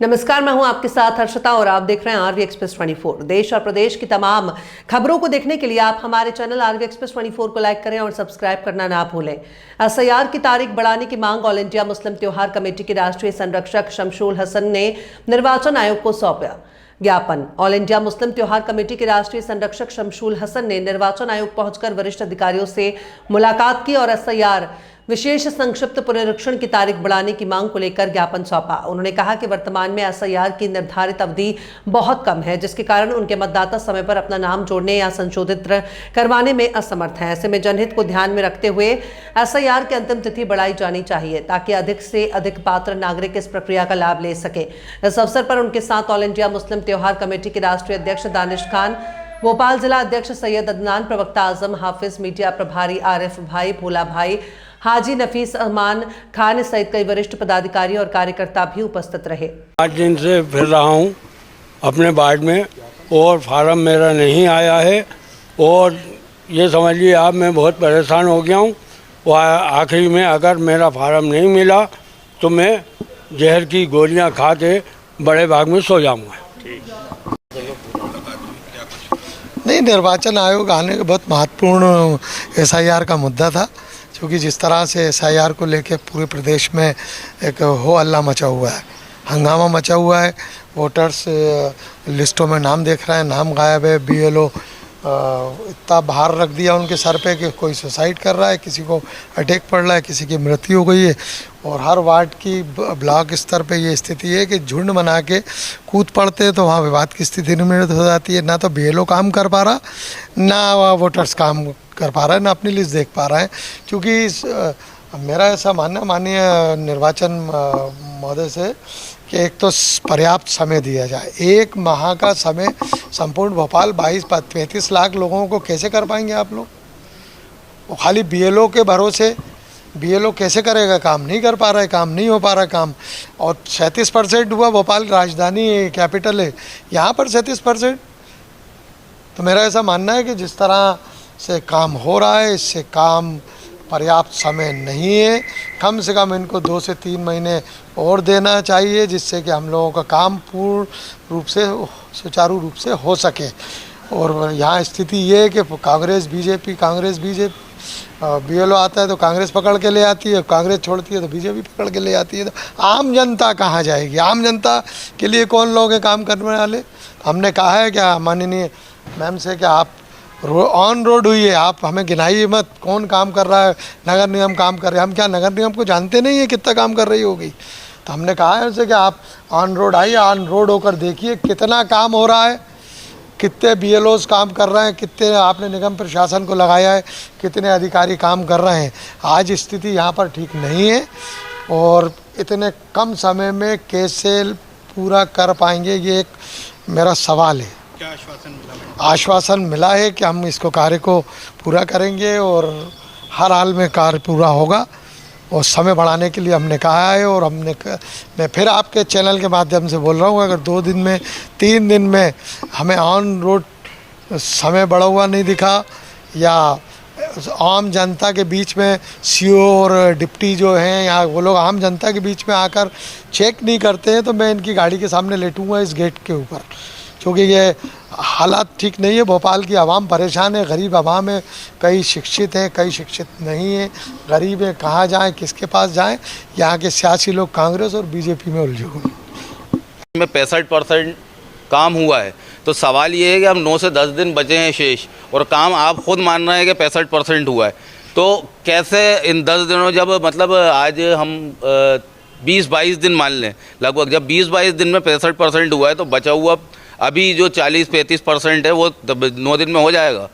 नमस्कार, मैं हूं आपके साथ हर्षिता और आप देख रहे हैं आरवी एक्सप्रेस 24। देश और प्रदेश की तमाम खबरों को देखने के लिए आप हमारे चैनल आरवी एक्सप्रेस 24 को लाइक करें और सब्सक्राइब करना ना भूलें। एसआईआर की तारीख बढ़ाने की मांग ऑल इंडिया मुस्लिम त्योहार कमेटी के राष्ट्रीय संरक्षक शमशुल हसन ने निर्वाचन आयोग को सौंपा ज्ञापन। ऑल इंडिया मुस्लिम त्योहार कमेटी के राष्ट्रीय संरक्षक शमशुल हसन ने निर्वाचन आयोग पहुंचकर वरिष्ठ अधिकारियों से मुलाकात की और एसआईआर विशेष संक्षिप्त पुनरीक्षण की तारीख बढ़ाने की मांग को लेकर ज्ञापन सौंपा। उन्होंने कहा कि वर्तमान में एसआईआर की निर्धारित अवधि बहुत कम है, जिसके कारण उनके मतदाता समय पर अपना नाम जोड़ने या संशोधित करवाने में असमर्थ हैं। ऐसे में जनहित को ध्यान में रखते हुए एसआईआर की अंतिम तिथि बढ़ाई जानी चाहिए ताकि अधिक से अधिक पात्र नागरिक इस प्रक्रिया का लाभ ले सके। इस अवसर पर उनके साथ ऑल इंडिया मुस्लिम त्योहार कमेटी के राष्ट्रीय अध्यक्ष दानिश खान, भोपाल जिला अध्यक्ष सैयद अदनान, प्रवक्ता आजम हाफिज, मीडिया प्रभारी आरिफ भाई, भोला भाई, हाजी नफीस अहमान खान सहित कई वरिष्ठ पदाधिकारी और कार्यकर्ता भी उपस्थित रहे। 8 दिन से फिर रहा हूँ अपने वार्ड में और फार्म मेरा नहीं आया है और ये समझिए आप मैं बहुत परेशान हो गया हूँ। और आखिरी में अगर मेरा फार्म नहीं मिला तो मैं जहर की गोलियाँ खा के बड़े भाग में सो जाऊँगा। नहीं, निर्वाचन आयोग आने का बहुत महत्वपूर्ण एसआईआर का मुद्दा था, क्योंकि जिस तरह से एसआईआर को लेके पूरे प्रदेश में एक हो हल्ला मचा हुआ है, हंगामा मचा हुआ है। वोटर्स लिस्टों में नाम देख रहे हैं, नाम गायब है। बीएलओ इतना भार रख दिया उनके सर पे कि कोई सुसाइड कर रहा है, किसी को अटैक पड़ रहा है, किसी की मृत्यु हो गई है। और हर वार्ड की ब्लॉक स्तर पे ये स्थिति है कि झुंड बना के कूद पड़ते हैं, तो वहाँ विवाद की स्थिति निर्मित हो जाती है। ना तो बीएलओ काम कर पा रहा, ना वोटर्स काम कर पा रहा है, ना अपनी लिस्ट देख पा रहा है। क्योंकि मेरा ऐसा मानना माननीय निर्वाचन महोदय से कि एक तो पर्याप्त समय दिया जाए। 1 माह का समय संपूर्ण भोपाल 22-35 लाख लोगों को कैसे कर पाएंगे आप लोग? वो खाली बीएलओ के भरोसे, बीएलओ कैसे करेगा काम? नहीं कर पा रहा है, काम नहीं हो पा रहा है काम। और 37% हुआ, भोपाल राजधानी कैपिटल है, यहाँ पर 37%। तो मेरा ऐसा मानना है कि जिस तरह से काम हो रहा है, इससे काम पर्याप्त समय नहीं है। कम से कम इनको 2 से 3 महीने और देना चाहिए, जिससे कि हम लोगों का काम पूर्ण रूप से सुचारू रूप से हो सके। और यहाँ स्थिति ये है कि कांग्रेस बीजेपी बीएलओ आता है तो कांग्रेस पकड़ के ले आती है, कांग्रेस छोड़ती है तो बीजेपी पकड़ के ले आती है। तो आम जनता कहाँ जाएगी? आम जनता के लिए कौन लोग हैं काम करने वाले? हमने कहा है क्या माननीय मैम से कि आप ऑन रोड हुई है, आप हमें गिनाइए मत कौन काम कर रहा है। नगर निगम काम कर रहे हैं, हम क्या नगर निगम को जानते नहीं है कितना काम कर रही होगी? तो हमने कहा है उनसे कि आप ऑन रोड आइए, ऑन रोड होकर देखिए कितना काम हो रहा है, कितने बीएलओस काम कर रहे हैं, कितने आपने निगम प्रशासन को लगाया है, कितने अधिकारी काम कर रहे हैं। आज स्थिति यहाँ पर ठीक नहीं है और इतने कम समय में कैसे पूरा कर पाएंगे, ये एक मेरा सवाल है। क्या आश्वासन मिला? आश्वासन मिला है कि हम इसको कार्य को पूरा करेंगे और हर हाल में कार्य पूरा होगा। और समय बढ़ाने के लिए हमने कहा है और मैं फिर आपके चैनल के माध्यम से बोल रहा हूँ, अगर 2 दिन में 3 दिन में हमें ऑन रोड समय बढ़ा हुआ नहीं दिखा या आम जनता के बीच में सीओ और डिप्टी जो हैं या वो लोग आम जनता के बीच में आकर चेक नहीं करते हैं, तो मैं इनकी गाड़ी के सामने लेटूँगा इस गेट के ऊपर। क्योंकि ये हालात ठीक नहीं है, भोपाल की आवाम परेशान है, गरीब आवाम है, कई शिक्षित हैं, कई शिक्षित नहीं है। गरीब है, कहाँ जाएं, किसके पास जाएं? यहाँ के सियासी लोग कांग्रेस और बीजेपी में उलझे हुए हैं। में 65% काम हुआ है, तो सवाल ये है कि अब 9 से 10 दिन बचे हैं शेष और काम आप खुद मान रहे हैं कि 65% हुआ है। तो कैसे इन 10 दिनों, जब मतलब आज हम 20-22 दिन मान लें लगभग, जब 20-22 दिन में 65% हुआ है तो बचा हुआ अभी जो 40-35% है वो 9 दिन में हो जाएगा।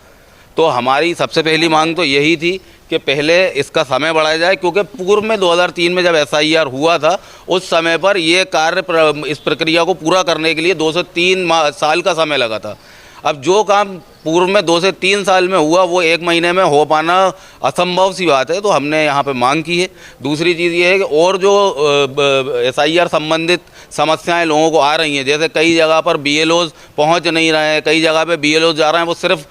तो हमारी सबसे पहली मांग तो यही थी कि पहले इसका समय बढ़ाया जाए, क्योंकि पूर्व में 2003 में जब एसआईआर हुआ था उस समय पर ये कार्य इस प्रक्रिया को पूरा करने के लिए 2 से 3 साल का समय लगा था। अब जो काम पूर्व में 2 से 3 साल में हुआ वो 1 महीने में हो पाना असंभव सी बात है। तो हमने यहाँ पे मांग की है। दूसरी चीज़ ये है कि और जो एसआईआर संबंधित समस्याएं लोगों को आ रही हैं, जैसे कई जगह पर बीएलओज पहुँच नहीं रहे हैं, कई जगह पे बीएलओज जा रहे हैं, वो सिर्फ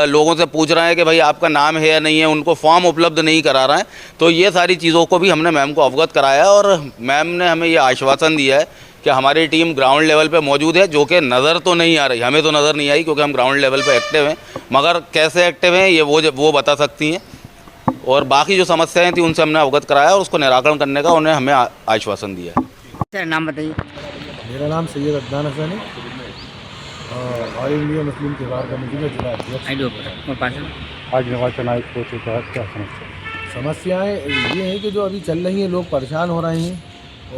लोगों से पूछ रहे हैं कि भाई आपका नाम है या नहीं है, उनको फॉर्म उपलब्ध नहीं करा रहे हैं। तो ये सारी चीज़ों को भी हमने मैम को अवगत कराया और मैम ने हमें ये आश्वासन दिया है कि हमारी टीम ग्राउंड लेवल पे मौजूद है, जो कि नज़र तो नहीं आ रही, हमें तो नज़र नहीं आई क्योंकि हम ग्राउंड लेवल पे एक्टिव हैं, मगर कैसे एक्टिव हैं ये वो बता सकती हैं। और बाकी जो समस्याएं थी उनसे हमने अवगत कराया और उसको निराकरण करने का उन्हें हमें आश्वासन दिया है। सर नाम बताइए। मेरा नाम सैयद अदनान हसन है, ऑल इंडिया मुस्लिम त्योहार कमेटी में जिला अध्यक्ष। आज निर्वाचन आयोग को क्या समस्या? समस्याएं ये हैं कि जो अभी चल रही हैं, लोग परेशान हो रहे हैं,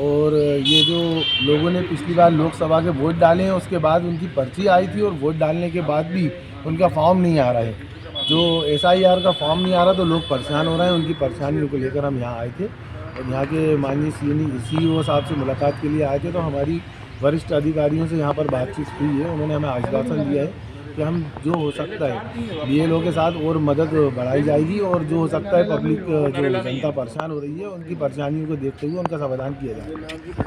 और ये जो लोगों ने पिछली बार लोकसभा के वोट डाले हैं उसके बाद उनकी पर्ची आई थी और वोट डालने के बाद भी उनका फॉर्म नहीं आ रहा है। जो SIR का फॉर्म नहीं आ रहा तो लोग परेशान हो रहे हैं। उनकी परेशानियों को लेकर हम यहाँ आए थे और यहाँ के माननीय CEO साहब से मुलाकात के लिए आए थे। तो हमारी वरिष्ठ अधिकारियों से यहाँ पर बातचीत हुई है, उन्होंने हमें आश्वासन दिया है कि हम जो हो सकता है BLO के साथ और मदद बढ़ाई जाएगी, और जो हो सकता है पब्लिक जो जनता परेशान हो रही है उनकी परेशानियों को देखते हुए उनका समाधान किया जाएगा।